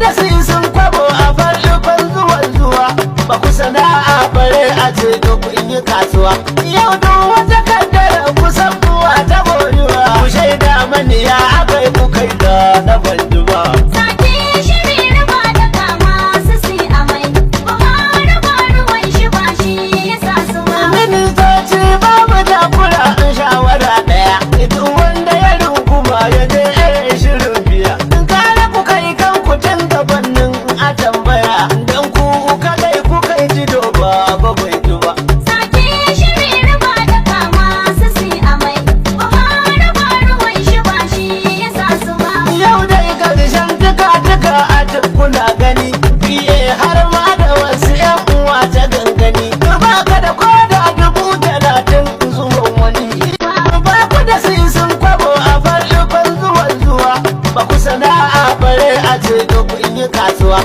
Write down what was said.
da sun kwabo a farkon zuwa ba ku sana'a bare a ce da kun yi kasuwa yau duk wata kaddara kusan kuwa ta boyuwa ku shaida mani ya akai ku kai da na banduwa ministoci babu takura in shawara daya duk wanda ya runguma ya je shirin biya kare ku kai kan ku tun gabanin a tambaya dan ku kadai ku kai jido ba bai duba yau dai karshen tuka a kuna gani biye har ma da wasu yan uwa ta gangani ba ka da koda 30,000 zuwan wani ba ku da sun kwabo a farkon zuwa ba ku sana'a bare a ce da kun yi kasuwa